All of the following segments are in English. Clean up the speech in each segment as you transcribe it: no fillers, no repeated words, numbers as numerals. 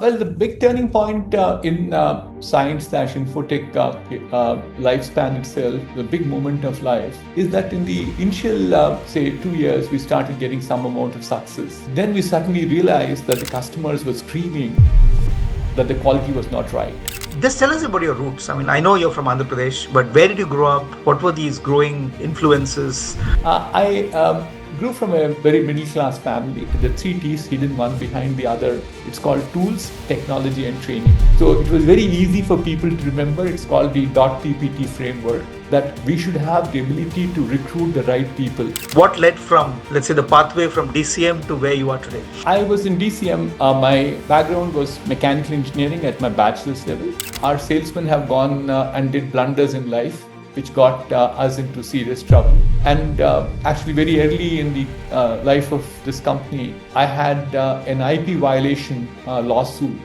Well, the big turning point in science/infotech lifespan itself, the big moment of life, is that in the initial, say, 2 years, we started getting some amount of success. Then we suddenly realized that the customers were screaming that the quality was not right. Just tell us about your roots. I know you're from Andhra Pradesh, but where did you grow up? What were these growing influences? I grew from a very middle class family. The three T's hidden one behind the other. It's called tools, technology, and training. So it was very easy for people to remember. It's called the .ppt framework, that we should have the ability to recruit the right people. What led from, let's say, the pathway from DCM to where you are today? I was in DCM. My background was mechanical engineering at my bachelor's level. Our salesmen have gone and did blunders in life, which got us into serious trouble. And actually, very early in the life of this company, I had an IP violation lawsuit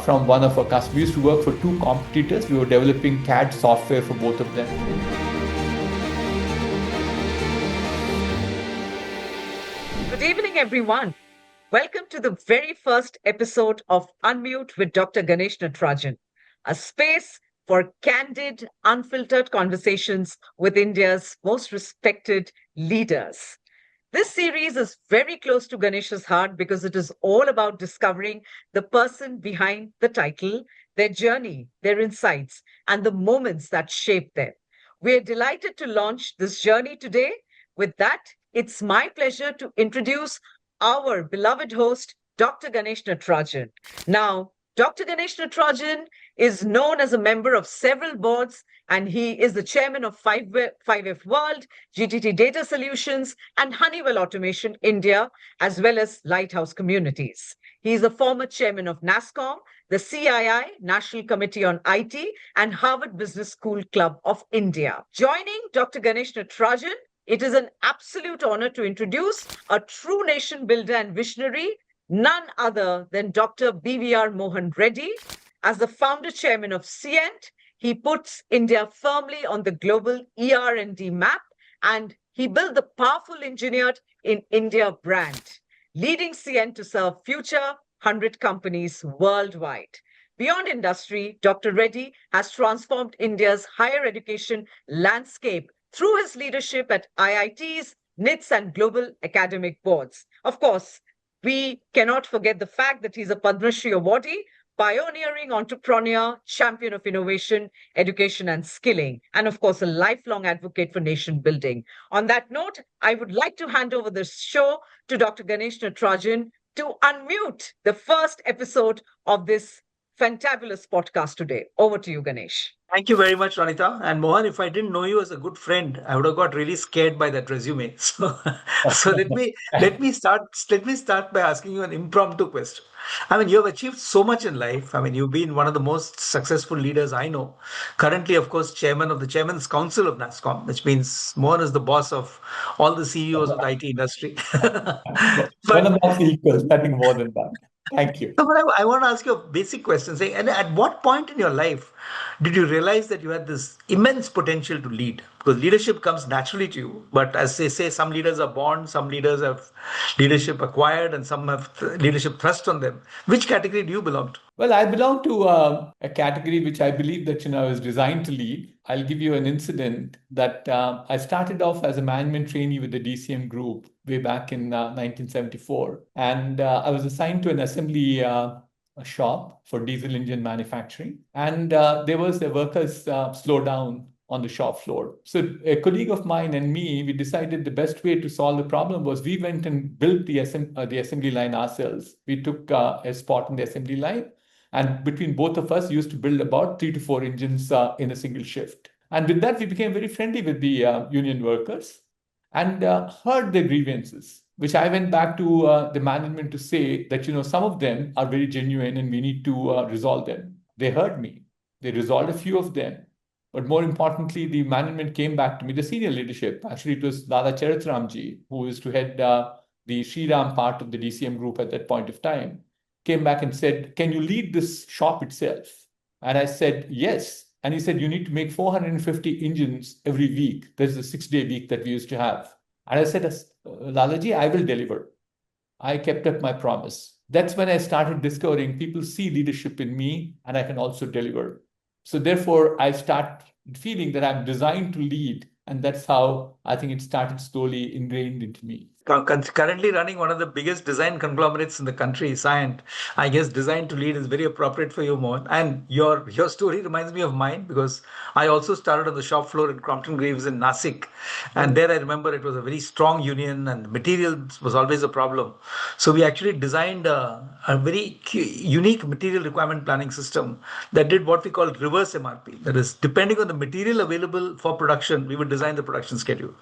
from one of our customers. We used to work for two competitors. We were developing CAD software for both of them. Good evening, everyone. Welcome to the very first episode of Unmute with Dr. Ganesh Natarajan, a space for candid, unfiltered conversations with India's most respected leaders. This series is very close to Ganesh's heart because it is all about discovering the person behind the title, their journey, their insights, and the moments that shape them. We are delighted to launch this journey today. With that, it's my pleasure to introduce our beloved host, Dr. Ganesh Natarajan. Now, Dr. Ganesh Natarajan is known as a member of several boards, and he is the chairman of 5F World, GTT Data Solutions, and Honeywell Automation India, as well as Lighthouse Communities. He is a former chairman of NASSCOM, the CII, National Committee on IT, and Harvard Business School Club of India. Joining Dr. Ganesh Natarajan, it is an absolute honor to introduce a true nation builder and visionary, none other than Dr. BVR Mohan Reddy. As the founder chairman of Cyient, he puts India firmly on the global ER&D map, and he built the powerful engineered in India brand, leading Cyient to serve future 100 companies worldwide. Beyond industry, Dr. Reddy has transformed India's higher education landscape through his leadership at IITs, NITs, and global academic boards. Of course, we cannot forget the fact that he's a Padma Shri awardee, pioneering entrepreneur, champion of innovation, education, and skilling, and of course, a lifelong advocate for nation building. On that note, I would like to hand over the show to Dr. Ganesh Natarajan to unmute the first episode of this fantabulous podcast today. Over to you, Ganesh. Thank you very much, Ranita. And Mohan, if I didn't know you as a good friend, I would have got really scared by that resume. So let me start by asking you an impromptu question. You have achieved so much in life. You've been one of the most successful leaders I know. Currently, of course, chairman of the Chairman's Council of NASSCOM, which means Mohan is the boss of all the CEOs of the IT industry. One But of us equals, nothing more than that. Thank you. no, but I want to ask you a basic question. Say, and at what point in your life did you realize that you had this immense potential to lead? Because leadership comes naturally to you. But as they say, some leaders are born, some leaders have leadership acquired, and some have leadership thrust on them. Which category do you belong to? Well, I belong to a category which I believe that I was designed to lead. I'll give you an incident that I started off as a management trainee with the DCM group way back in 1974, and I was assigned to an assembly a shop for diesel engine manufacturing, and there was a workers slowdown on the shop floor. So a colleague of mine and me, we decided the best way to solve the problem was we went and built the assembly line ourselves. We took a spot in the assembly line, and between both of us used to build about 3 to 4 engines in a single shift. And with that, we became very friendly with the union workers and heard their grievances, which I went back to the management to say that, some of them are very genuine and we need to resolve them. They heard me. They resolved a few of them. But more importantly, the management came back to me, the senior leadership. Actually, it was Dada Charitramji, who was to head the Shriram part of the DCM group at that point of time, came back and said, "Can you lead this shop itself?" And I said, "Yes." And he said, "You need to make 450 engines every week. There's a 6-day week that we used to have." And I said, "Lalaji, I will deliver." I kept up my promise. That's when I started discovering people see leadership in me and I can also deliver. So therefore, I start feeling that I'm designed to lead. And that's how I think it started slowly ingrained into me. Currently running one of the biggest design conglomerates in the country, Cyient. I guess design to lead is very appropriate for you, Mohan. And your story reminds me of mine because I also started on the shop floor in Crompton Greaves in Nashik. And there I remember it was a very strong union and materials was always a problem. So we actually designed a very unique material requirement planning system that did what we call reverse MRP. That is, depending on the material available for production, we would design the production schedule.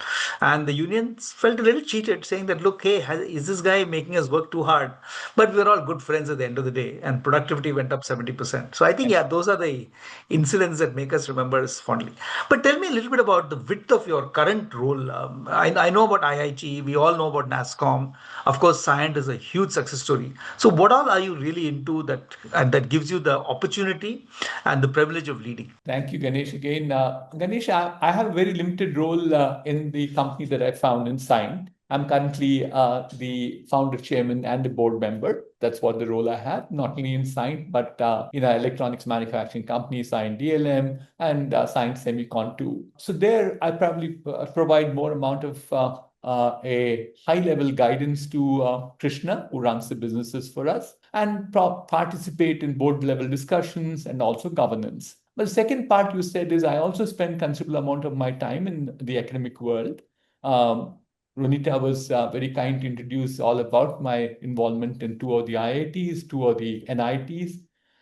And the unions felt a little cheated, saying that, look, hey, is this guy making us work too hard? But we were all good friends at the end of the day, and productivity went up 70%. So I think, yeah, those are the incidents that make us remember us fondly. But tell me a little bit about the width of your current role. I know about IIT, we all know about NASSCOM. Of course, Cyient is a huge success story. So, what all are you really into that, and that gives you the opportunity and the privilege of leading? Thank you, Ganesh. Again, Ganesh, I have a very limited role in the company that I found in Cyient. I'm currently the founder, chairman, and the board member. That's what the role I have, not only in Cyient, but in our electronics manufacturing company, Cyient DLM, and Cyient Semicon too. So there, I probably provide more amount of a high-level guidance to Krishna, who runs the businesses for us, and participate in board-level discussions and also governance. But the second part you said is I also spend considerable amount of my time in the academic world. Um, Ronita was very kind to introduce all about my involvement in two of the IITs, two of the NITs,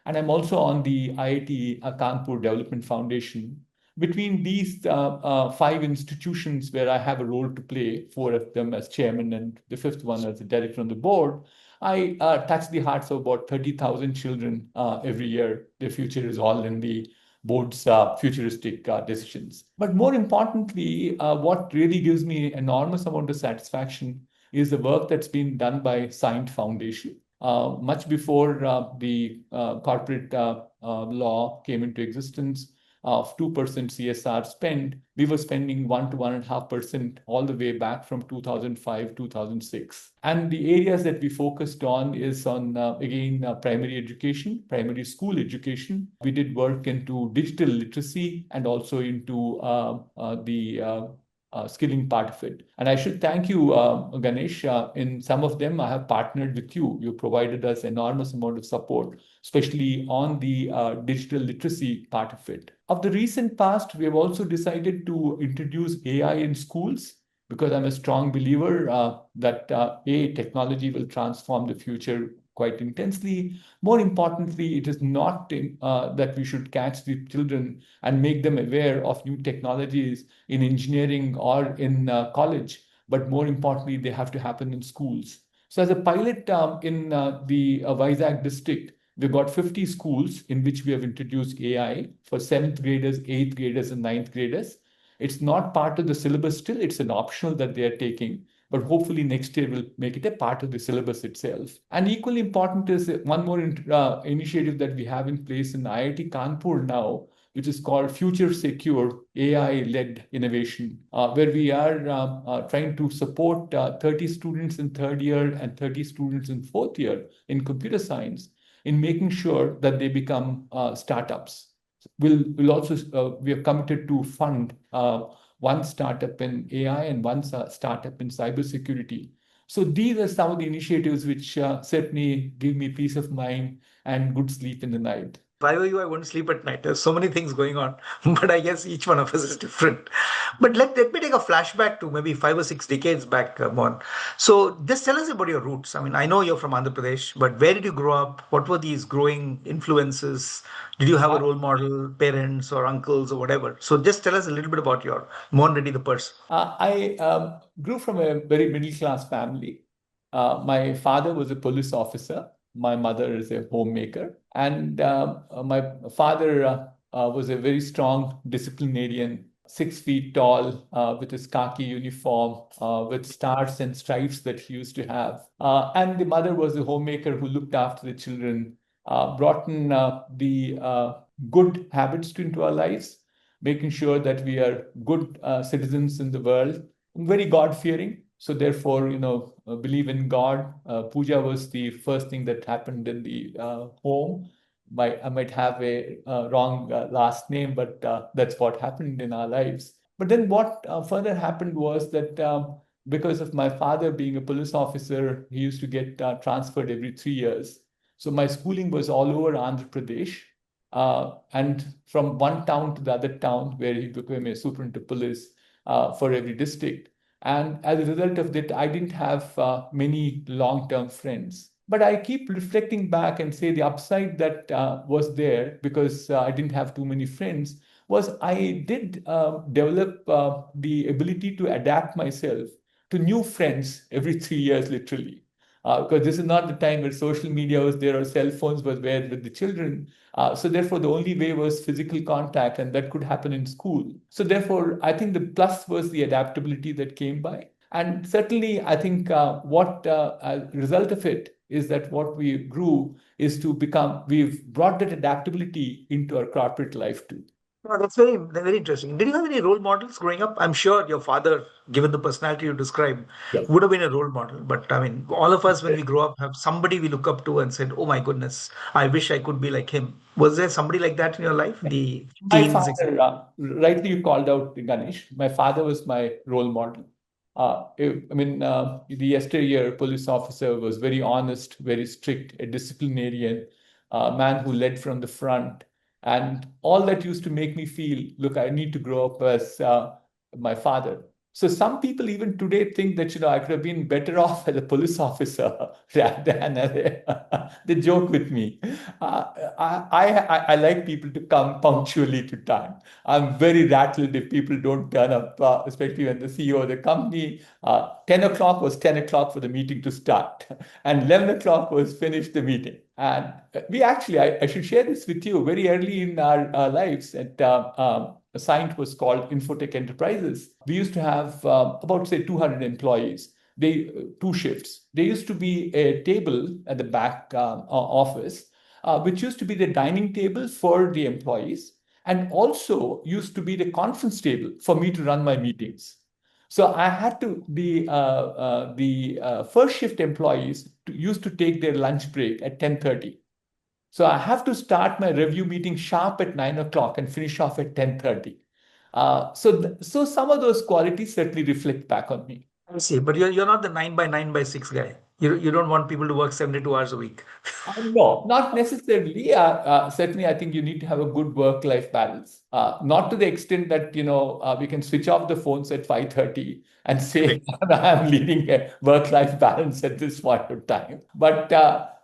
and I'm also on the IIT Kanpur Development Foundation. Between these five institutions where I have a role to play, four of them as chairman and the fifth one as the director on the board, I touch the hearts of about 30,000 children every year. Their future is all in the board's futuristic decisions. But more importantly, what really gives me enormous amount of satisfaction is the work that's been done by Cyient Foundation. Much before the corporate law came into existence, of 2% CSR spend, we were spending 1 to 1.5% all the way back from 2005, 2006. And the areas that we focused on is on, again, primary education, primary school education. We did work into digital literacy and also into the skilling part of it. And I should thank you, Ganesh. In some of them, I have partnered with you. You provided us enormous amount of support, especially on the digital literacy part of it. Of the recent past, we have also decided to introduce AI in schools because I'm a strong believer that technology will transform the future quite intensely. More importantly, it is not that we should catch the children and make them aware of new technologies in engineering or in college, but more importantly, they have to happen in schools. So as a pilot in the Vizag district, we've got 50 schools in which we have introduced AI for 7th graders, 8th graders, and 9th graders. It's not part of the syllabus still, it's an optional that they are taking. But hopefully next year we'll make it a part of the syllabus itself. And equally important is one more initiative that we have in place in IIT Kanpur now, which is called Future Secure AI-led innovation, where we are trying to support 30 students in third year and 30 students in fourth year in computer science in making sure that they become startups. We'll also, we have committed to fund one startup in AI and one startup in cybersecurity. So these are some of the initiatives which certainly give me peace of mind and good sleep in the night. If I were you, I wouldn't sleep at night. There's so many things going on, but I guess each one of us is different. But let me take a flashback to maybe 5 or 6 decades back, Mon. So just tell us about your roots. I mean, I know you're from Andhra Pradesh, but where did you grow up? What were these growing influences? Did you have a role model, parents or uncles or whatever? So just tell us a little bit about your Mohan Reddy the person. I grew from a very middle class family. My father was a police officer. My mother is a homemaker. And my father was a very strong disciplinarian, 6 feet tall, with his khaki uniform, with stars and stripes that he used to have. And the mother was a homemaker who looked after the children, brought in the good habits into our lives, making sure that we are good citizens in the world, very God-fearing. So therefore, believe in God. Puja was the first thing that happened in the home. I might have a wrong last name, but that's what happened in our lives. But then what further happened was that because of my father being a police officer, he used to get transferred every 3 years. So my schooling was all over Andhra Pradesh. And from one town to the other town, where he became a superintendent of police for every district. And as a result of that, I didn't have many long-term friends. But I keep reflecting back and say the upside that was there, because I didn't have too many friends, was I did develop the ability to adapt myself to new friends every 3 years, literally. Because this is not the time where social media was there or cell phones was there with the children. So therefore, the only way was physical contact, and that could happen in school. So therefore, I think the plus was the adaptability that came by. And certainly, I think what a result of it is that what we grew is to become, we've brought that adaptability into our corporate life too. No, that's very interesting. Did you have any role models growing up? I'm sure your father, given the personality you describe, Yes. would have been a role model. But I mean, all of us, when we grow up, have somebody we look up to and said, "Oh my goodness, I wish I could be like him." Was there somebody like that in your life, the My teens, father, rightly you called out Ganesh. My father was my role model. The yesteryear police officer was very honest, very strict, a disciplinarian, man who led from the front. And all that used to make me feel, look, I need to grow up as my father. So some people even today think that, I could have been better off as a police officer rather than they joke with me. I like people to come punctually to time. I'm very rattled if people don't turn up, especially when the CEO of the company, 10 o'clock was 10 o'clock for the meeting to start, and 11 o'clock was finish the meeting. And we actually, I should share this with you, very early in our lives at Cyient was called Infotech Enterprises. We used to have about, say, 200 employees. They two shifts. There used to be a table at the back office, which used to be the dining table for the employees, and also used to be the conference table for me to run my meetings. So I had to the first shift employees used to take their lunch break at 10:30. So I have to start my review meeting sharp at 9 o'clock and finish off at 10:30. So some of those qualities certainly reflect back on me. I see, but you're not the 9 by 6 guy. You don't want people to work 72 hours a week. No, not necessarily. Certainly, I think you need to have a good work-life balance. Not to the extent that, we can switch off the phones at 5:30 and say, Correct. I'm leading a work-life balance at this point of time. But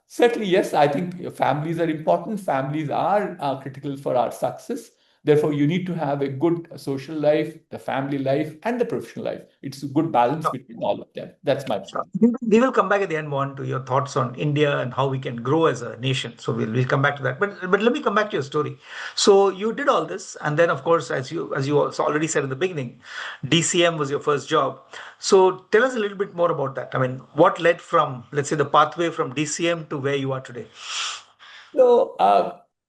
certainly, yes, I think families are important. Families are critical for our success. Therefore, you need to have a good social life, the family life, and the professional life. It's a good balance between all of them. That's my Sure. point. We will come back at the end, Mohan, to your thoughts on India and how we can grow as a nation. So we'll come back to that. But let me come back to your story. So you did all this, and then of course, as you also already said in the beginning, DCM was your first job. So tell us a little bit more about that. I mean, what led from, let's say, the pathway from DCM to where you are today? So,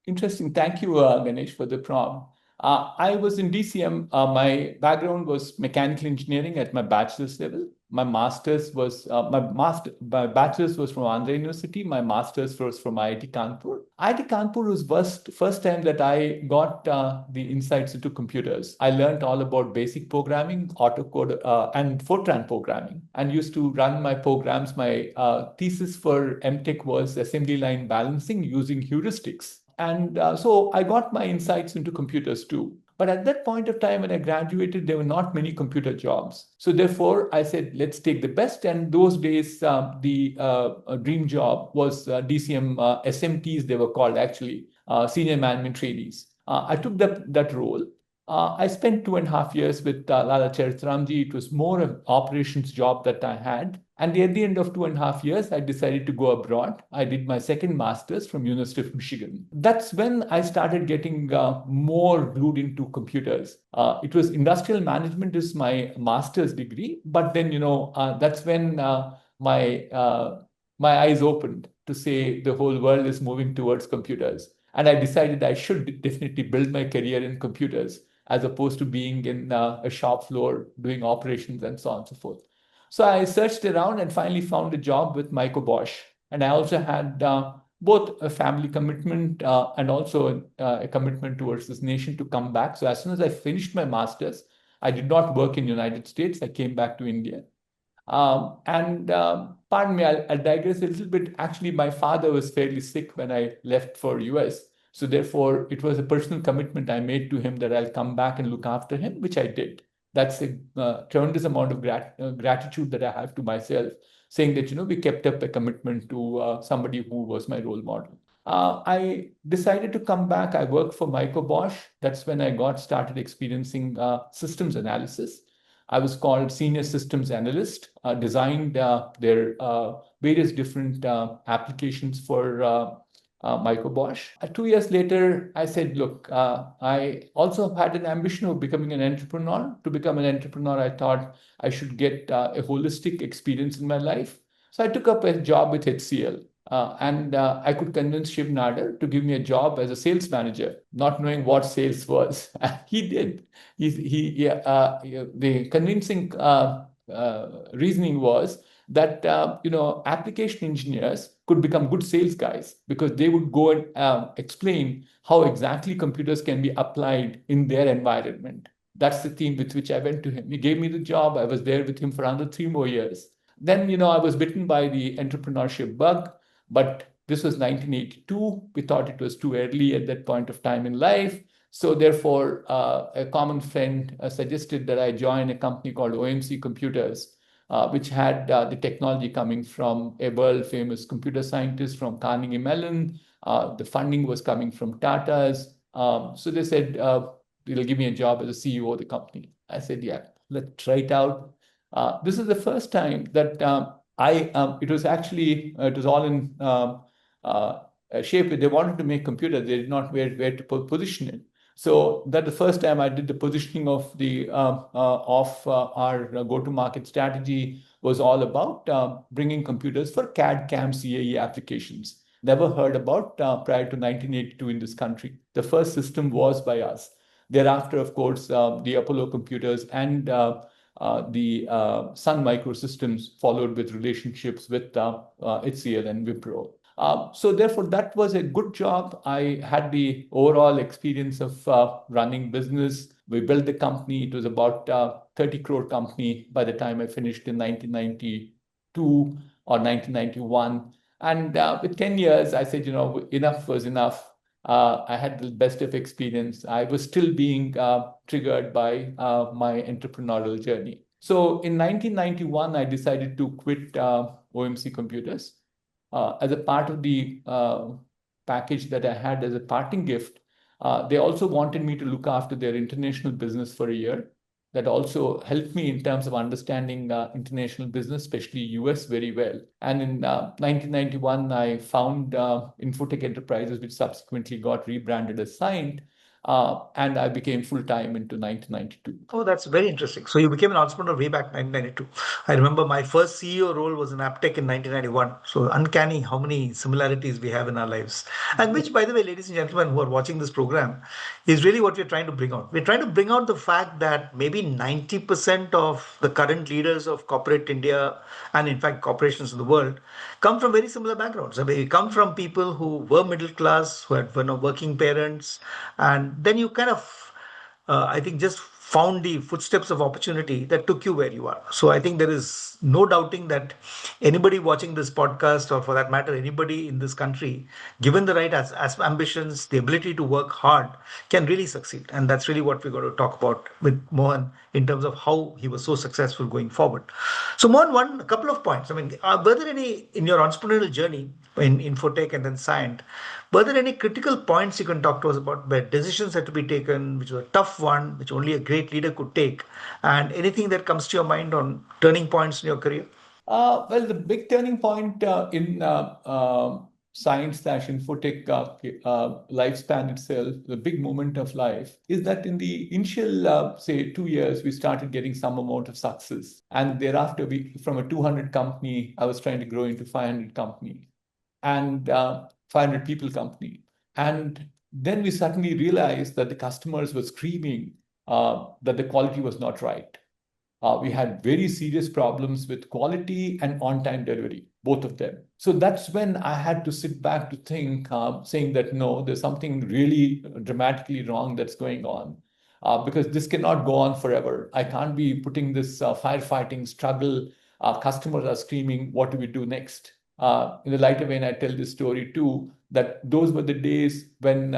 interesting. Thank you, Ganesh, for the prompt. I was in DCM. My background was mechanical engineering at my bachelor's level. My bachelor's was from Andhra University. My master's was from IIT Kanpur. IIT Kanpur was first time that I got the insights into computers. I learned all about basic programming, autocode, and Fortran programming, and used to run my programs. My thesis for MTech was assembly line balancing using heuristics. And so I got my insights into computers too. But at that point of time when I graduated, there were not many computer jobs. So therefore, I said, let's take the best. And those days, the dream job was DCM SMTs, they were called actually, senior management trainees. I took that role. I spent 2.5 years with Lala Charitramji. It was more an operations job that I had. And at the end of 2.5 years, I decided to go abroad. I did my second master's from University of Michigan. That's when I started getting more glued into computers. It was industrial management is my master's degree, but then that's when my eyes opened to say the whole world is moving towards computers, and I decided I should definitely build my career in computers as opposed to being in a shop floor doing operations and so on and so forth. So I searched around and finally found a job with Michael Bosch. And I also had both a family commitment and also a commitment towards this nation to come back. So as soon as I finished my master's, I did not work in the United States. I came back to India. Pardon me, I'll digress a little bit. Actually, my father was fairly sick when I left for US. So therefore, it was a personal commitment I made to him that I'll come back and look after him, which I did. That's a tremendous amount of gratitude that I have to myself, saying that, we kept up a commitment to somebody who was my role model. I decided to come back. I worked for Micro Bosch. That's when I got started experiencing systems analysis. I was called Senior Systems Analyst, designed their various different applications for Micro Bosch. 2 years later, I said, look, I also had an ambition of becoming an entrepreneur. To become an entrepreneur, I thought I should get a holistic experience in my life. So I took up a job with HCL. And I could convince Shiv Nadar to give me a job as a sales manager, not knowing what sales was. He did. The convincing reasoning was that application engineers could become good sales guys because they would go and explain how exactly computers can be applied in their environment. That's the theme with which I went to him. He gave me the job. I was there with him for another 3 more years. Then, I was bitten by the entrepreneurship bug. But this was 1982. We thought it was too early at that point of time in life. So therefore, a common friend suggested that I join a company called OMC Computers, which had the technology coming from a world-famous computer scientist from Carnegie Mellon. The funding was coming from Tata's. So they said, they'll give me a job as a CEO of the company. I said, yeah, let's try it out. This is the first time that it was actually, it was all in shape. They wanted to make computers. They did not know where to position it. So that's the first time I did the positioning of the our go-to-market strategy was all about bringing computers for CAD, CAM, CAE applications. Never heard about prior to 1982 in this country. The first system was by us. Thereafter, of course, the Apollo computers and the Sun Microsystems followed with relationships with HCL and Wipro. So therefore, that was a good job. I had the overall experience of running business. We built the company. It was about 30 crore company by the time I finished in 1992 or 1991. And with 10 years, I said, enough was enough. I had the best of experience. I was still being triggered by my entrepreneurial journey. So in 1991, I decided to quit OMC Computers. As a part of the package that I had as a parting gift, they also wanted me to look after their international business for a year. That also helped me in terms of understanding international business, especially US, very well. And in 1991, I found Infotech Enterprises, which subsequently got rebranded as Cyient. And I became full-time into 1992. Oh, that's very interesting. So you became an entrepreneur way back 1992. I remember my first CEO role was in Aptech in 1991. So uncanny how many similarities we have in our lives. And which, by the way, ladies and gentlemen who are watching this program, is really what we're trying to bring out. We're trying to bring out the fact that maybe 90% of the current leaders of corporate India and in fact corporations in the world come from very similar backgrounds. I mean, we come from people who were middle class, who had working parents, and then you kind of I think just found the footsteps of opportunity that took you where you are. So I think there is no doubting that anybody watching this podcast, or for that matter, anybody in this country, given the right as ambitions, the ability to work hard, can really succeed. And that's really what we're going to talk about with Mohan in terms of how he was so successful going forward. So Mohan, a couple of points. I mean, were there any in your entrepreneurial journey in Infotech and then Scient, were there any critical points you can talk to us about where decisions had to be taken, which was a tough one, which only a great leader could take, and anything that comes to your mind on turning points in your career? Well, the big turning point in science/infotech lifespan itself, the big moment of life, is that in the initial, say, 2 years, we started getting some amount of success. And thereafter, from a 200 company, I was trying to grow into 500 company and 500 people company. And then we suddenly realized that the customers were screaming that the quality was not right. We had very serious problems with quality and on-time delivery, both of them. So that's when I had to sit back to think, saying that no, there's something really dramatically wrong that's going on. Because this cannot go on forever. I can't be putting this firefighting struggle. Customers are screaming, what do we do next? In the lighter vein, I tell this story too, that those were the days when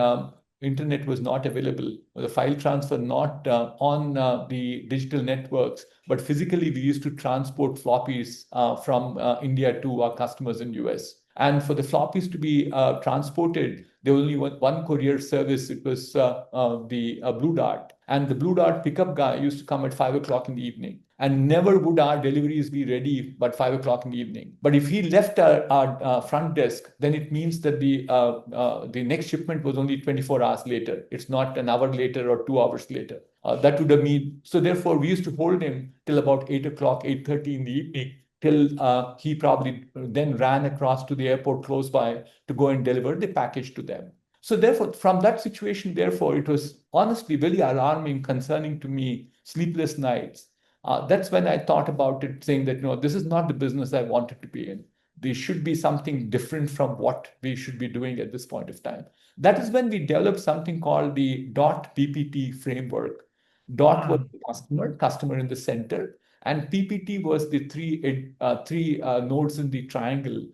internet was not available, the file transfer not on the digital networks, but physically we used to transport floppies from India to our customers in US. And for the floppies to be transported, there was only one courier service. It was the Blue Dart. And the Blue Dart pickup guy used to come at 5 o'clock in the evening. And never would our deliveries be ready but 5 o'clock in the evening. But if he left our front desk, then it means that the next shipment was only 24 hours later. It's not an hour later or 2 hours later. That would have mean, so therefore we used to hold him till about 8 o'clock, 8:30 in the evening, till he probably then ran across to the airport close by to go and deliver the package to them. So therefore, from that situation, therefore, it was honestly very alarming, concerning to me, sleepless nights. That's when I thought about it, saying that, no, this is not the business I wanted to be in. There should be something different from what we should be doing at this point of time. That is when we developed something called the DOT PPT framework. DOT was the customer in the center, and PPT was the three nodes in the triangle.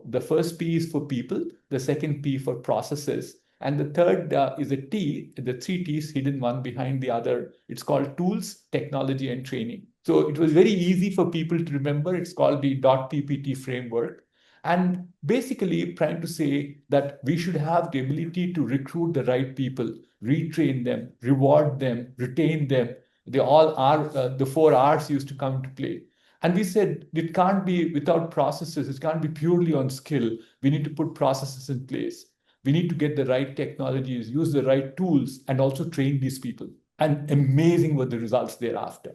The first P is for people, the second P for processes, and the third is a T, the three T's hidden one behind the other. It's called tools, technology, and training. So it was very easy for people to remember. It's called the DOT PPT framework. And basically trying to say that we should have the ability to recruit the right people, retrain them, reward them, retain them. They all are, the 4 R's used to come into play. And we said it can't be without processes. It can't be purely on skill. We need to put processes in place. We need to get the right technologies, use the right tools, and also train these people. And amazing were the results thereafter.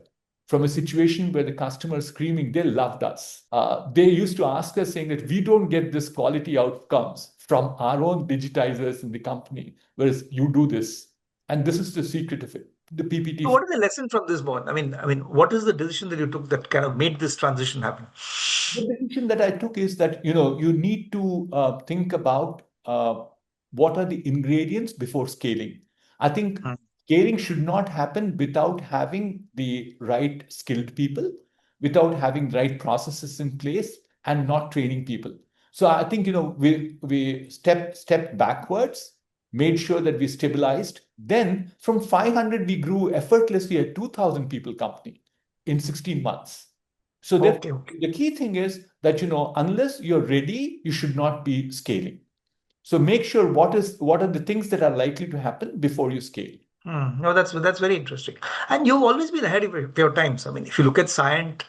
From a situation where the customers screaming, they loved us. They used to ask us, saying that we don't get this quality outcomes from our own digitizers in the company, whereas you do this. And this is the secret of it. The PPT. So what is the lesson from this, Mohan? What is the decision that you took that kind of made this transition happen? The decision that I took is that, you need to think about what are the ingredients before scaling. I think scaling should not happen without having the right skilled people, without having the right processes in place, and not training people. So I think, we stepped backwards, made sure that we stabilized. Then from 500, we grew effortlessly a 2,000 people company in 16 months. So the key thing is that, unless you're ready, you should not be scaling. So make sure what are the things that are likely to happen before you scale. No, that's very interesting. And you've always been ahead of your times. If you look at Cyient,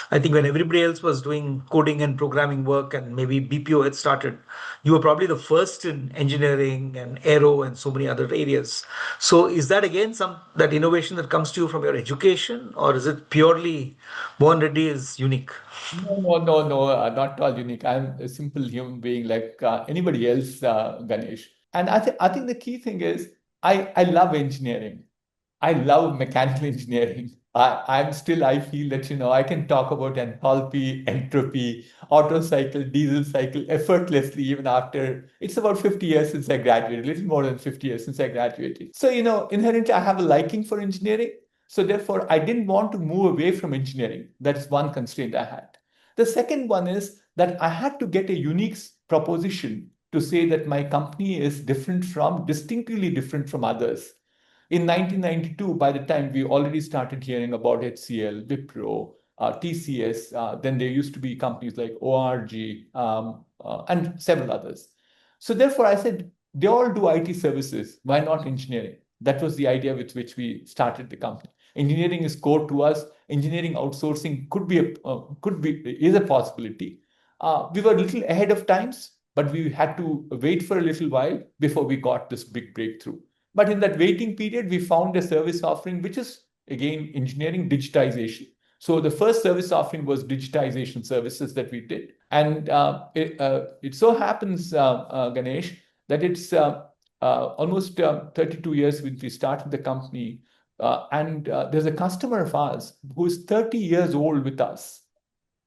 I think when everybody else was doing coding and programming work and maybe BPO had started, you were probably the first in engineering and aero and so many other areas. So is that again that innovation that comes to you from your education, or is it purely Mohan Reddy is unique? No, not at all unique. I'm a simple human being like anybody else, Ganesh. And I think the key thing is I love engineering. I love mechanical engineering. I feel that, I can talk about enthalpy, entropy, Otto cycle, diesel cycle effortlessly even after, it's about 50 years since I graduated, a little more than 50 years since I graduated. So, inherently I have a liking for engineering. So therefore, I didn't want to move away from engineering. That's one constraint I had. The second one is that I had to get a unique proposition to say that my company is distinctly different from others. In 1992, by the time we already started hearing about HCL, Wipro, TCS, then there used to be companies like ORG and several others. So therefore, I said, they all do IT services. Why not engineering? That was the idea with which we started the company. Engineering is core to us. Engineering outsourcing is a possibility. We were a little ahead of times, but we had to wait for a little while before we got this big breakthrough. But in that waiting period, we found a service offering, which is, again, engineering digitization. So the first service offering was digitization services that we did. And it so happens, Ganesh, that it's almost 32 years since we started the company. And there's a customer of ours who is 30 years old with us.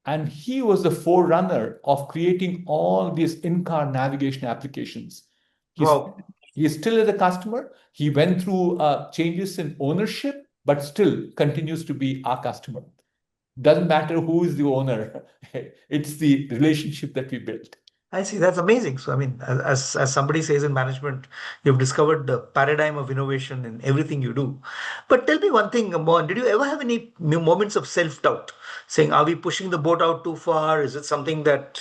And he was the forerunner of creating all these in-car navigation applications. He's, Wow. he still is a customer. He went through changes in ownership, but still continues to be our customer. Doesn't matter who is the owner. It's the relationship that we built. I see. That's amazing. So, I mean, as somebody says in management, you've discovered the paradigm of innovation in everything you do. But tell me one thing, Mohan, did you ever have any moments of self-doubt, saying, "Are we pushing the boat out too far? Is it something that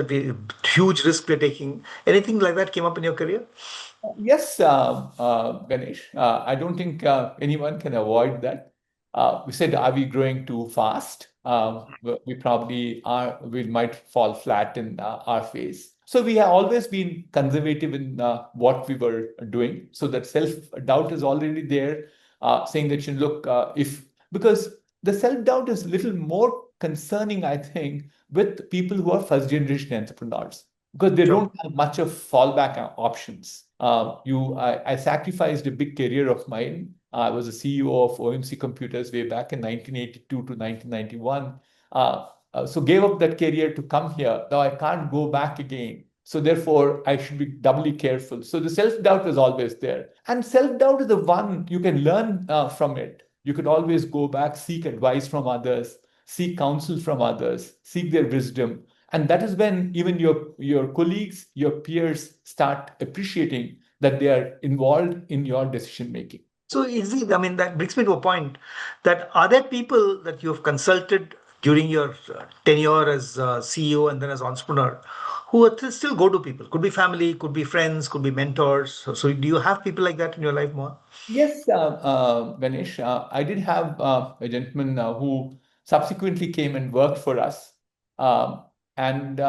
we huge risk we're taking?" Anything like that came up in your career? Yes, Ganesh. I don't think anyone can avoid that. We said, are we growing too fast? We probably are. We might fall flat in our phase. So we have always been conservative in what we were doing. So that self-doubt is already there, saying that you look if because the self-doubt is a little more concerning, I think, with people who are first-generation entrepreneurs because they Sure. don't have much of fallback options. I sacrificed a big career of mine. I was a CEO of OMC Computers way back in 1982 to 1991. So gave up that career to come here. Now I can't go back again. So therefore, I should be doubly careful. So the self-doubt is always there. And self-doubt is the one you can learn from it. You could always go back, seek advice from others, seek counsel from others, seek their wisdom. And that is when even your colleagues, your peers start appreciating that they are involved in your decision making. So I mean, that brings me to a point that are there people that you have consulted during your tenure as CEO and then as entrepreneur who are still go-to people? Could be family, could be friends, could be mentors. So do you have people like that in your life, Mohan? Yes, Ganesh, I did have a gentleman who subsequently came and worked for us. Um, and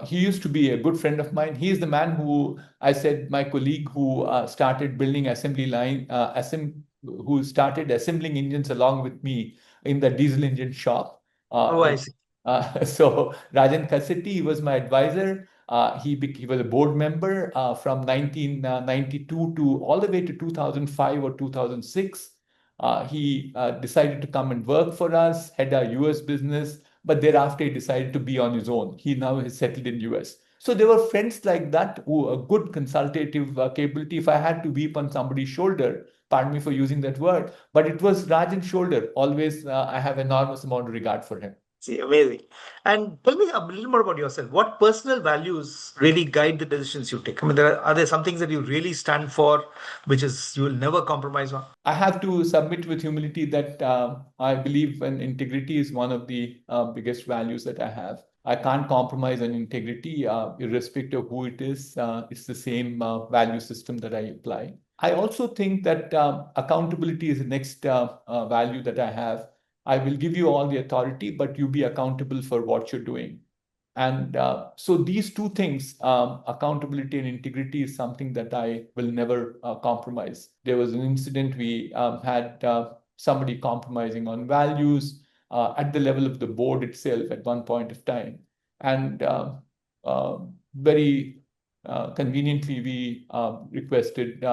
he used to be a good friend of mine. He is the man who I said, my colleague who started building assembly line, who started assembling engines along with me in the diesel engine shop. Oh, Uh, I see. so Rajan Kassetti, he was my advisor. He was a board member from 1992 to all the way to 2005 or 2006. He decided to come and work for us, head our US business, but thereafter he decided to be on his own. He now is settled in US. So there were friends like that who a good consultative capability. If I had to weep on somebody's shoulder, pardon me for using that word, but it was Rajan's shoulder. Always, I have enormous amount of regard for him. See, amazing. And tell me a little more about yourself. What personal values really guide the decisions you take? I mean, are there some things that you really stand for, which is you will never compromise on? I have to submit with humility that I believe in integrity is one of the biggest values that I have. I can't compromise on integrity, irrespective of who it is. It's the same value system that I apply. I also think that accountability is the next value that I have. I will give you all the authority, but you be accountable for what you're doing. And so these two things, accountability and integrity, is something that I will never compromise. There was an incident we had somebody compromising on values at the level of the board itself at one point of time. And very conveniently, we requested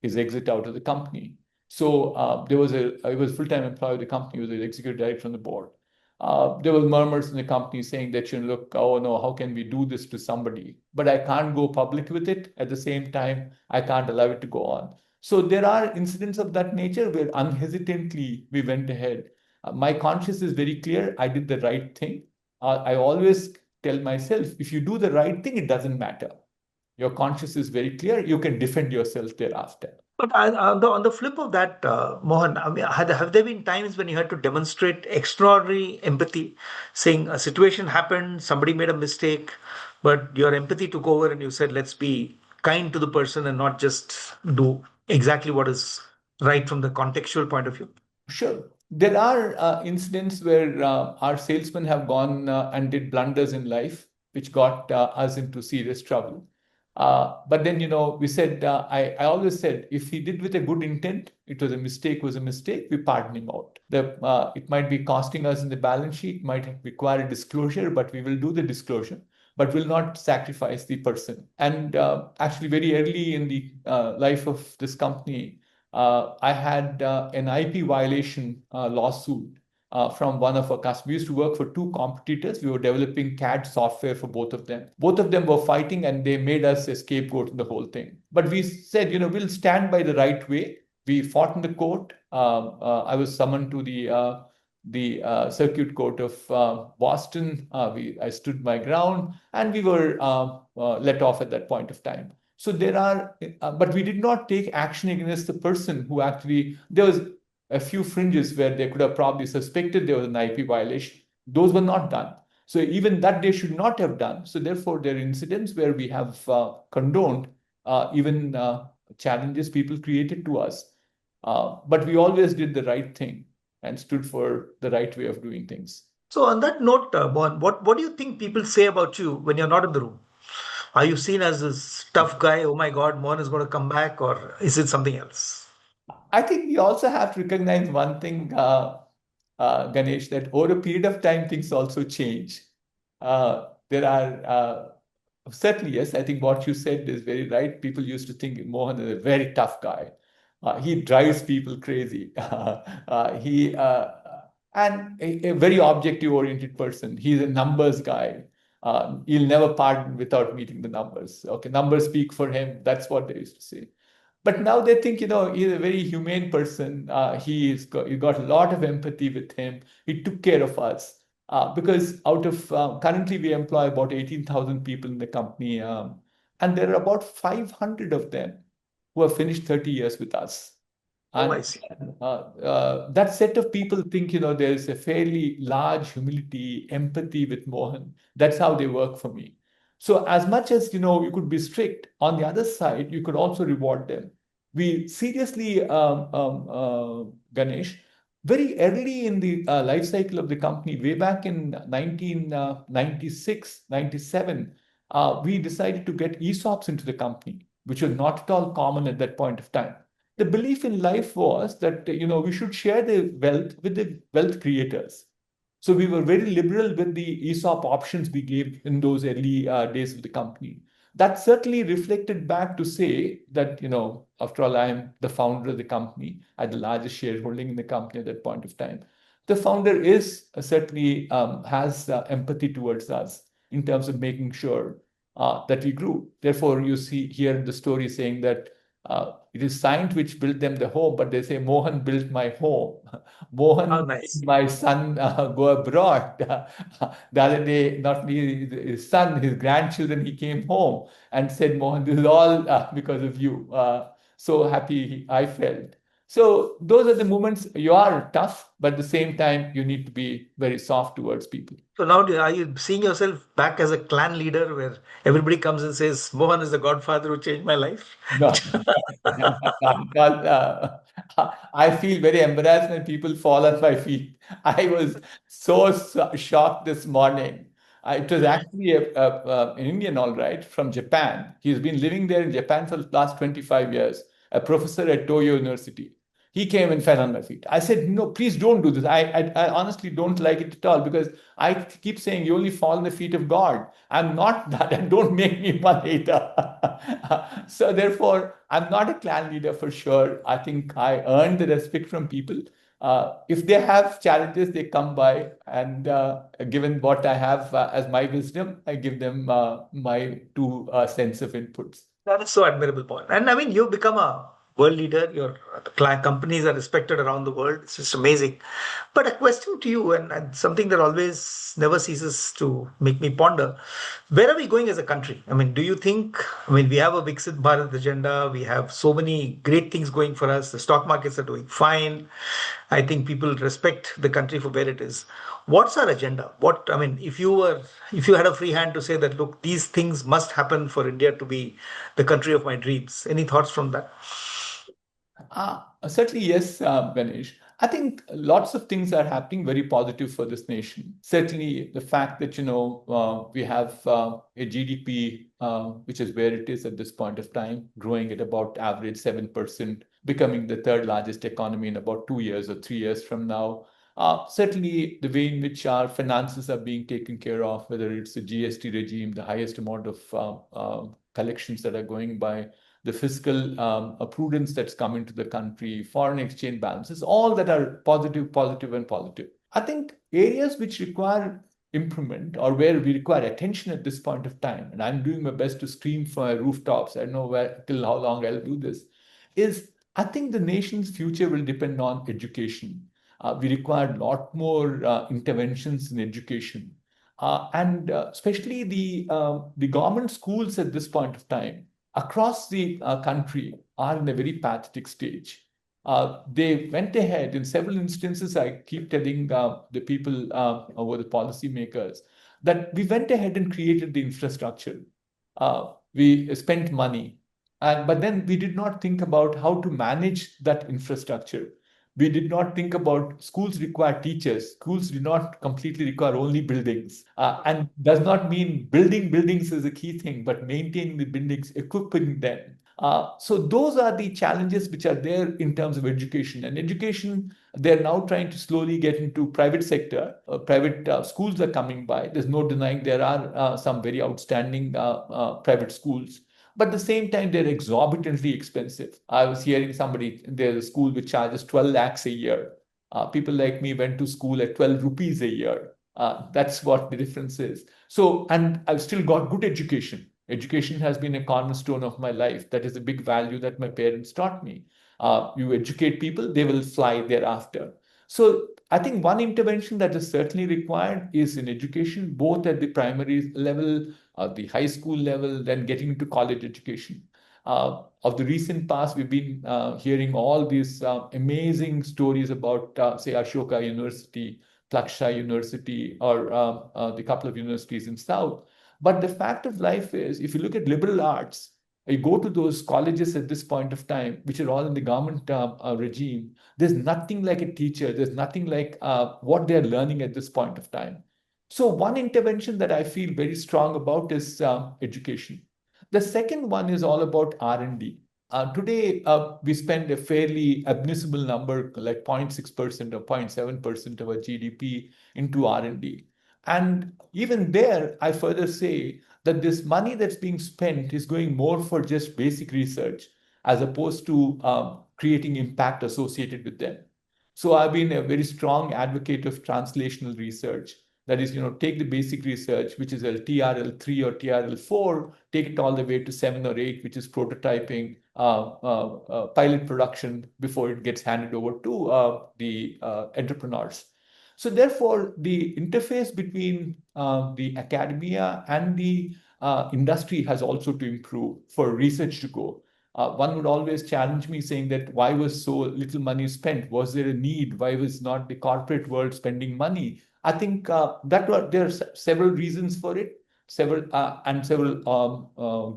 his exit out of the company. So I was a full-time employee of the company, was an executive director on the board. There were murmurs in the company saying that, look, oh no, how can we do this to somebody? But I can't go public with it. At the same time, I can't allow it to go on. So there are incidents of that nature where unhesitantly we went ahead. My conscience is very clear. I did the right thing. I always tell myself, if you do the right thing, it doesn't matter. Your conscience is very clear. You can defend yourself thereafter. But on the flip of that, Mohan, I mean, have there been times when you had to demonstrate extraordinary empathy, saying a situation happened, somebody made a mistake, but your empathy took over and you said, let's be kind to the person and not just do exactly what is right from the contextual point of view? Sure. There are incidents where our salesmen have gone and did blunders in life, which got us into serious trouble. But then, we said, I always said, if he did with a good intent, it was a mistake, we pardon him out. It might be costing us in the balance sheet, might require a disclosure, but we will do the disclosure, but will not sacrifice the person. And actually, very early in the life of this company, I had an IP violation lawsuit from one of our customers. We used to work for two competitors. We were developing CAD software for both of them. Both of them were fighting, and they made us a scapegoat in the whole thing. But we said, we'll stand by the right way. We fought in the court. I was summoned to the circuit court of Boston. I stood my ground, and we were let off at that point of time. So but we did not take action against the person who actually, there was a few fringes where they could have probably suspected there was an IP violation. Those were not done. So even that they should not have done. So therefore, there are incidents where we have condoned even challenges people created to us. But we always did the right thing and stood for the right way of doing things. So on that note, Mohan, what do you think people say about you when you're not in the room? Are you seen as this tough guy? Oh my God, Mohan is going to come back, or is it something else? I think we also have to recognize one thing, Ganesh, that over a period of time, things also change. There are certainly, yes, I think what you said is very right. People used to think Mohan is a very tough guy. He drives people crazy. He and a very objective-oriented person. He's a numbers guy. He'll never pardon without meeting the numbers. Okay, numbers speak for him. That's what they used to say. But now they think, he's a very humane person. He got a lot of empathy with him. He took care of us. Because out of currently we employ about 18,000 people in the company, and there are about 500 of them who have finished 30 years with us. Oh, I And see. that set of people think, there's a fairly large humility, empathy with Mohan. That's how they work for me. So as much as, you could be strict, on the other side, you could also reward them. We seriously, Ganesh, very early in the life cycle of the company, way back in 1996, 97, we decided to get ESOPs into the company, which was not at all common at that point of time. The belief in life was that, we should share the wealth with the wealth creators. So we were very liberal with the ESOP options we gave in those early days of the company. That certainly reflected back to say that, after all, I'm the founder of the company. I had the largest shareholding in the company at that point of time. The founder is certainly has empathy towards us in terms of making sure that we grew. Therefore, you see here the story saying that it is Cyient which built them the home, but they say Mohan built my home. Mohan, Oh, nice. my son, go abroad. The other day, not only his son, his grandchildren, he came home and said, Mohan, this is all because of you. So happy I felt. So those are the moments. You are tough, but at the same time, you need to be very soft towards people. So now, are you seeing yourself back as a clan leader where everybody comes and says, Mohan is the godfather who changed my life? No. Because, I feel very embarrassed when people fall at my feet. I was so shocked this morning. It was actually an Indian, all right, from Japan. He's been living there in Japan for the last 25 years, a professor at Toyo University. He came and fell on my feet. I said, no, please don't do this. I honestly don't like it at all because I keep saying you only fall on the feet of God. I'm not that, and don't make me one hater. So therefore, I'm not a clan leader for sure. I think I earned the respect from people. If they have challenges, they come by, and given what I have as my wisdom, I give them my 2 cents of inputs. That is so admirable, Paul. And I mean, you've become a world leader. Your companies are respected around the world. It's just amazing. But a question to you, and something that always never ceases to make me ponder: where are we going as a country? I mean, do you think? I mean, we have a Viksit Bharat agenda. We have so many great things going for us. The stock markets are doing fine. I think people respect the country for where it is. What's our agenda? What I mean, if you had a free hand to say that, look, these things must happen for India to be the country of my dreams. Any thoughts from that? Certainly, yes, Ganesh. I think lots of things are happening very positive for this nation. Certainly, the fact that we have a GDP which is where it is at this point of time, growing at about average 7%, becoming the third largest economy in about 2 years or 3 years from now. Certainly, the way in which our finances are being taken care of, whether it's the GST regime, the highest amount of collections that are going by the fiscal prudence that's come into the country, foreign exchange balances, all that are positive, positive, and positive. I think areas which require improvement or where we require attention at this point of time, and I'm doing my best to scream from my rooftops, I don't know till how long I'll do this, is I think the nation's future will depend on education. We require a lot more interventions in education. And especially the government schools at this point of time across the country are in a very pathetic stage. They went ahead in several instances. I keep telling the people over the policymakers that we went ahead and created the infrastructure. We spent money, but then we did not think about how to manage that infrastructure. We did not think about schools require teachers. Schools do not completely require only buildings. And does not mean building buildings is a key thing, but maintaining the buildings, equipping them. So those are the challenges which are there in terms of education. And education, they're now trying to slowly get into private sector. Private schools are coming by. There's no denying there are some very outstanding private schools. But at the same time, they're exorbitantly expensive. I was hearing somebody, there's a school which charges 12 lakhs a year. People like me went to school at 12 rupees a year. That's what the difference is. So, and I've still got good education. Education has been a cornerstone of my life. That is a big value that my parents taught me. You educate people, they will fly thereafter. So I think one intervention that is certainly required is in education, both at the primary level, the high school level, then getting into college education. Of the recent past, we've been hearing all these amazing stories about, say, Ashoka University, Plaksha University, or the couple of universities in South. But the fact of life is, if you look at liberal arts, you go to those colleges at this point of time, which are all in the government regime, there's nothing like a teacher. There's nothing like what they're learning at this point of time. So one intervention that I feel very strong about is education. The second one is all about R&D. Today, we spend a fairly admissible number, like 0.6% or 0.7% of our GDP into R&D. And even there, I further say that this money that's being spent is going more for just basic research as opposed to creating impact associated with them. So I've been a very strong advocate of translational research. That is, take the basic research, which is a TRL3 or TRL4, take it all the way to 7 or 8, which is prototyping, pilot production before it gets handed over to the entrepreneurs. So therefore, the interface between the academia and the industry has also to improve for research to go. One would always challenge me saying that why was so little money spent? Was there a need? Why was not the corporate world spending money? I think there are several reasons for it, several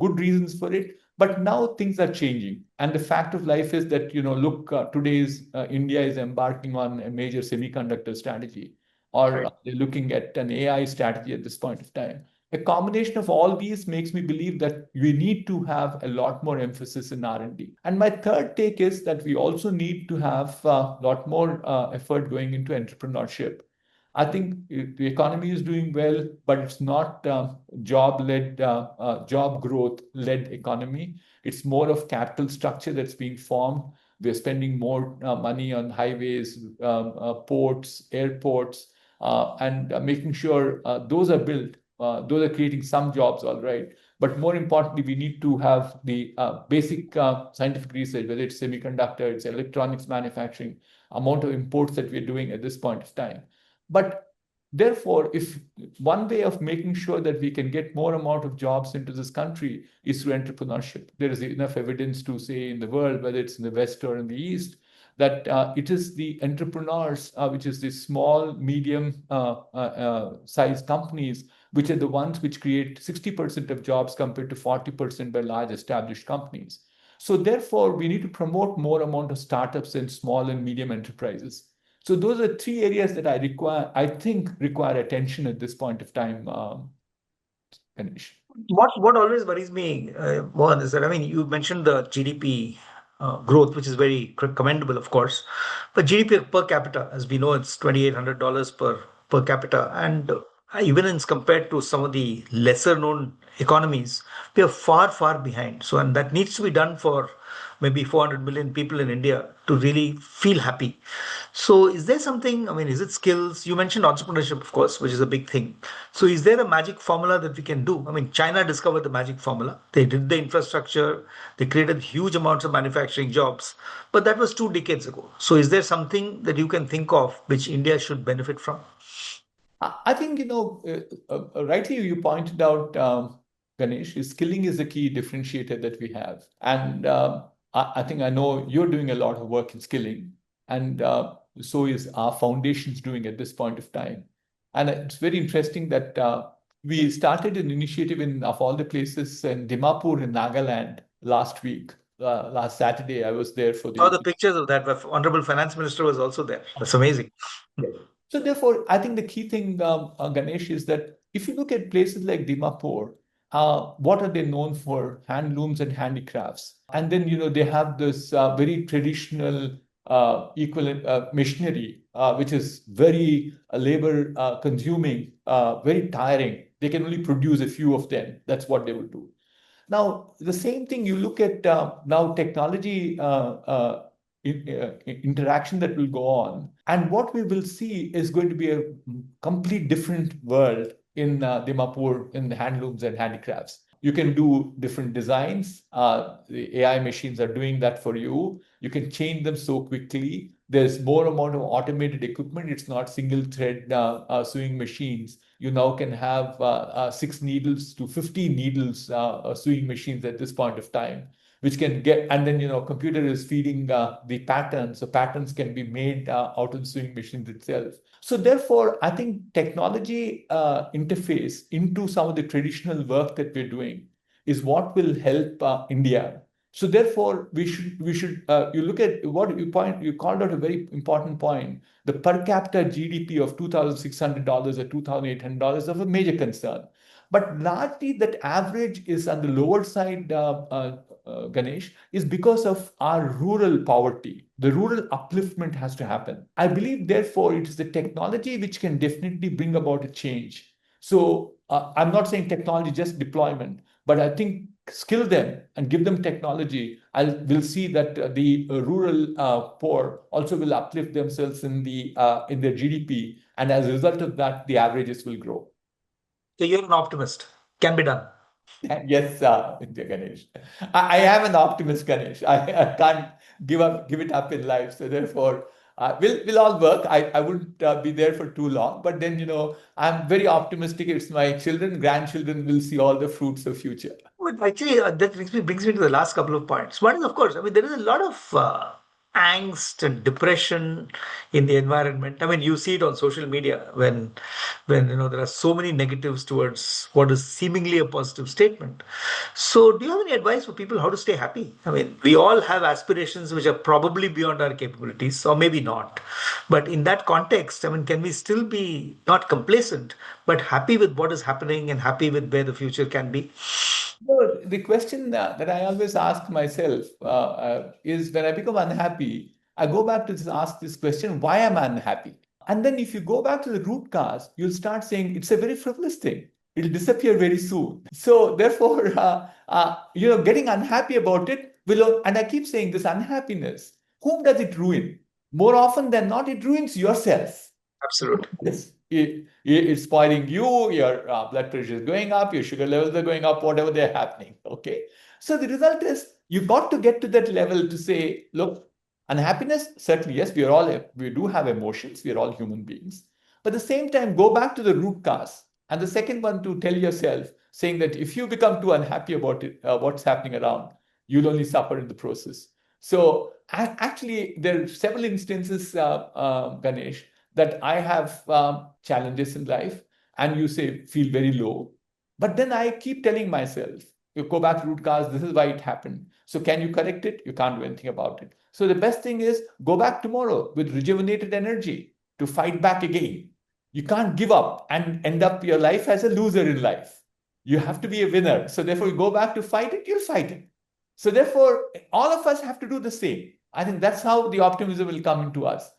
good reasons for it. But now things are changing, and the fact of life is that look, today's India is embarking on a major semiconductor strategy, or they're looking at an AI strategy at this point of time. A combination of all these makes me believe that we need to have a lot more emphasis in R&D. And my third take is that we also need to have a lot more effort going into entrepreneurship. I think the economy is doing well, but it's not job-led, job growth-led economy. It's more of capital structure that's being formed. We're spending more money on highways, ports, airports, and making sure those are built. Those are creating some jobs, all right. But more importantly, we need to have the basic scientific research, whether it's semiconductor, it's electronics manufacturing, amount of imports that we're doing at this point of time. But therefore, if one way of making sure that we can get more amount of jobs into this country is through entrepreneurship. There is enough evidence to say in the world, whether it's in the West or in the East, that it is the entrepreneurs, which is the small, medium sized companies, which are the ones which create 60% of jobs compared to 40% by large established companies. So therefore, we need to promote more amount of startups and small and medium enterprises. So those are three areas that I think require attention at this point of time, Ganesh. What always worries me, Mohan, is that, I mean, you mentioned the GDP growth, which is very commendable, of course. But GDP per capita, as we know, it's $2,800 per capita. And Even in compared to some of the lesser known economies, we are far, far behind. So, and that needs to be done for maybe 400 million people in India to really feel happy. So, is there something, I mean, is it skills? You mentioned entrepreneurship, of course, which is a big thing. So, is there a magic formula that we can do? I mean, China discovered the magic formula. They did the infrastructure, they created huge amounts of manufacturing jobs, but that was 2 decades ago. So, is there something that you can think of which India should benefit from? I think, rightly you pointed out, Ganesh, skilling is the key differentiator that we have. And I think I know you're doing a lot of work in skilling, and so is our foundation's doing at this point of time. And it's very interesting that we started an initiative in, of all the places, in Dimapur in Nagaland last week. Last Saturday, I was there for Saw the. the pictures of that. Honorable Finance Minister was also there. That's amazing. So therefore, I think the key thing, Ganesh, is that if you look at places like Dimapur, what are they known for? Handlooms and handicrafts. And then, they have this very traditional equivalent machinery, which is very labor consuming, very tiring. They can only produce a few of them. That's what they will do. Now, the same thing you look at now technology interaction that will go on. And what we will see is going to be a complete different world in Dimapur in handlooms and handicrafts. You can do different designs. The AI machines are doing that for you. You can change them so quickly. There's more amount of automated equipment. It's not single thread sewing machines. You now can have 6 needles to 50 needles sewing machines at this point of time, which can get, and then, computer is feeding the patterns. So patterns can be made out of the sewing machines itself. So therefore, I think technology interface into some of the traditional work that we're doing is what will help India. So therefore, we should you look at what you called out a very important point. The per capita GDP of $2,600 or $2,800 is of a major concern. But largely that average is on the lower side, Ganesh, is because of our rural poverty. The rural upliftment has to happen. I believe, therefore, it is the technology which can definitely bring about a change. So I'm not saying technology, just deployment, but I think skill them and give them technology. We'll see that the rural poor also will uplift themselves in their GDP, and as a result of that, the averages will grow. So you're an optimist. Can be done. Yes, Ganesh. I am an optimist, Ganesh. I can't give it up in life. So therefore, we'll all work. I wouldn't be there for too long. But then, I'm very optimistic. It's my children, grandchildren will see all the fruits of future. Well, actually, that brings me to the last couple of points. One is, of course, I mean, there is a lot of angst and depression in the environment. I mean, you see it on social media when there are so many negatives towards what is seemingly a positive statement. So, do you have any advice for people how to stay happy? I mean, we all have aspirations which are probably beyond our capabilities, or maybe not. But in that context, I mean, can we still be not complacent, but happy with what is happening and happy with where the future can be? Well, the question that I always ask myself is when I become unhappy, I go back to ask this question, why am I unhappy? And then if you go back to the root cause, you'll start saying it's a very frivolous thing. It'll disappear very soon. So therefore, getting unhappy about it will, and I keep saying this unhappiness, whom does it ruin? More often than not, it ruins yourself. Absolutely. Yes. It's spoiling you, your blood pressure is going up, your sugar levels are going up, whatever they're happening. Okay. So the result is you've got to get to that level to say, look, unhappiness, certainly, yes, we do have emotions, we are all human beings. But at the same time, go back to the root cause. And the second one, to tell yourself, saying that if you become too unhappy about it, what's happening around, you'll only suffer in the process. So actually, there are several instances, Ganesh, that I have challenges in life, and you say feel very low. But then I keep telling myself, you go back to root cause, this is why it happened. So can you correct it? You can't do anything about it. So the best thing is go back tomorrow with rejuvenated energy to fight back again. You can't give up and end up your life as a loser in life. You have to be a winner. So therefore, you go back to fight it, you'll fight it. So therefore, all of us have to do the same. I think that's how the optimism will come into us.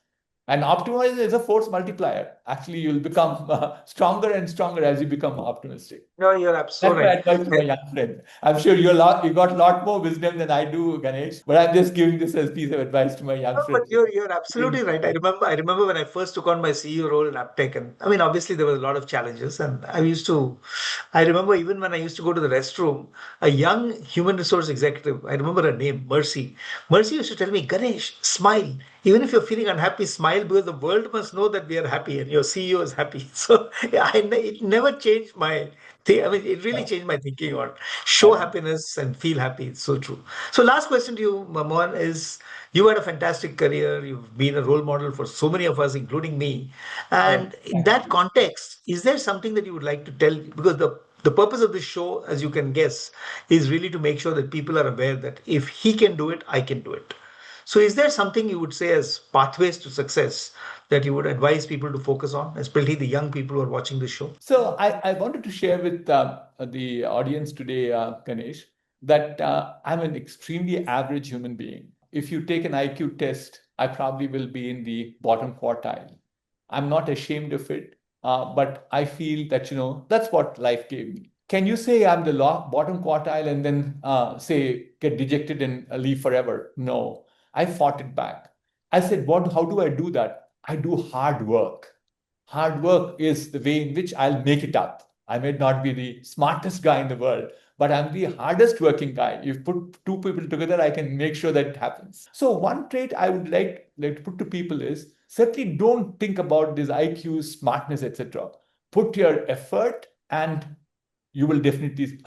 And optimism is a force multiplier. Actually, you'll become stronger and stronger as you become optimistic. No, you're That's absolutely my right. advice to my young friend. I'm sure you got a lot more wisdom than I do, Ganesh. But I'm just giving this as a piece of advice to my young No, but friends. you're absolutely right. I remember when I first took on my CEO role in Aptech, and I mean, obviously there was a lot of challenges, and I remember even when I used to go to the restroom, a young human resource executive, I remember her name, Mercy. Mercy used to tell me, Ganesh, smile. Even if you're feeling unhappy, smile because the world must know that we are happy and your CEO is happy. So yeah, it never changed my thing. I mean, it really changed my thinking on show Yeah. happiness and feel happy. It's so true. So last question to you, Mohan, is you had a fantastic career. You've been a role model for so many of us, including me. Oh, And in thank that you. context, is there something that you would like to tell? Because the purpose of this show, as you can guess, is really to make sure that people are aware that if he can do it, I can do it. So, is there something you would say as pathways to success that you would advise people to focus on, especially the young people who are watching this show? So I wanted to share with the audience today, Ganesh, that I'm an extremely average human being. If you take an IQ test, I probably will be in the bottom quartile. I'm not ashamed of it, but I feel that, that's what life gave me. Can you say I'm the bottom quartile and then say get dejected and leave forever? No, I fought it back. I said, how do I do that? I do hard work. Hard work is the way in which I'll make it up. I may not be the smartest guy in the world, but I'm the hardest working guy. If you put two people together, I can make sure that it happens. So one trait I would like to put to people is certainly don't think about this IQ, smartness, etc. Put your effort and you will definitely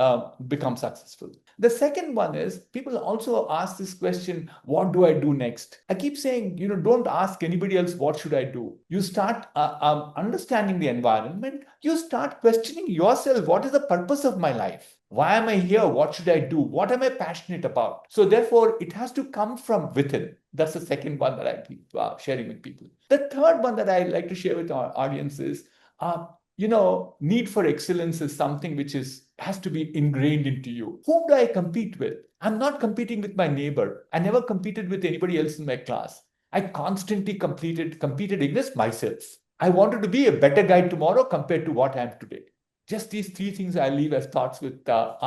become successful. The second one is people also ask this question, what do I do next? I keep saying, don't ask anybody else, what should I do? You start understanding the environment. You start questioning yourself, what is the purpose of my life? Why am I here? What should I do? What am I passionate about? So therefore, it has to come from within. That's the second one that I keep sharing with people. The third one that I like to share with our audience is, need for excellence is something which has to be ingrained into you. Whom do I compete with? I'm not competing with my neighbor. I never competed with anybody else in my class. I constantly competed against myself. I wanted to be a better guy tomorrow compared to what I am today. Just these three things I leave as thoughts with our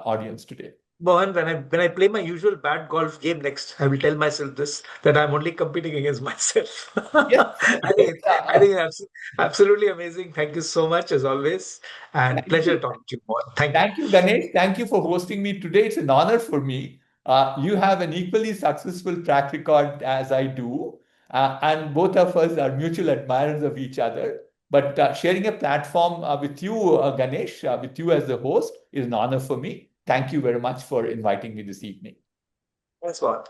audience today. Mohan, when I play my usual bad golf game next, I will tell myself this that I'm only competing against myself. Yes, I think that's absolutely amazing. Thank you so much as always, and thank pleasure you. talking to you, Mohan. Thank you. Thank you, Ganesh. Thank you for hosting me today. It's an honor for me. You have an equally successful track record as I do, and both of us are mutual admirers of each other. But sharing a platform with you, Ganesh, with you as the host, is an honor for me. Thank you very much for inviting me this evening. Thanks, Mohan.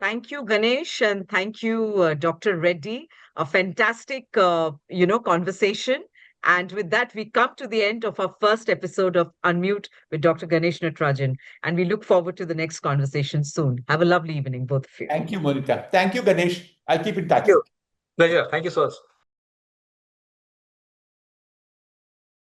Thank you, Ganesh, and thank you, Dr. Reddy. A fantastic, conversation. And with that, we come to the end of our first episode of Unmute with Dr. Ganesh Natarajan. And we look forward to the next conversation soon. Have a lovely evening, both of you. Thank you, Monica. Thank you, Ganesh. I'll keep in Thank touch with you. you. Pleasure. Thank you so much.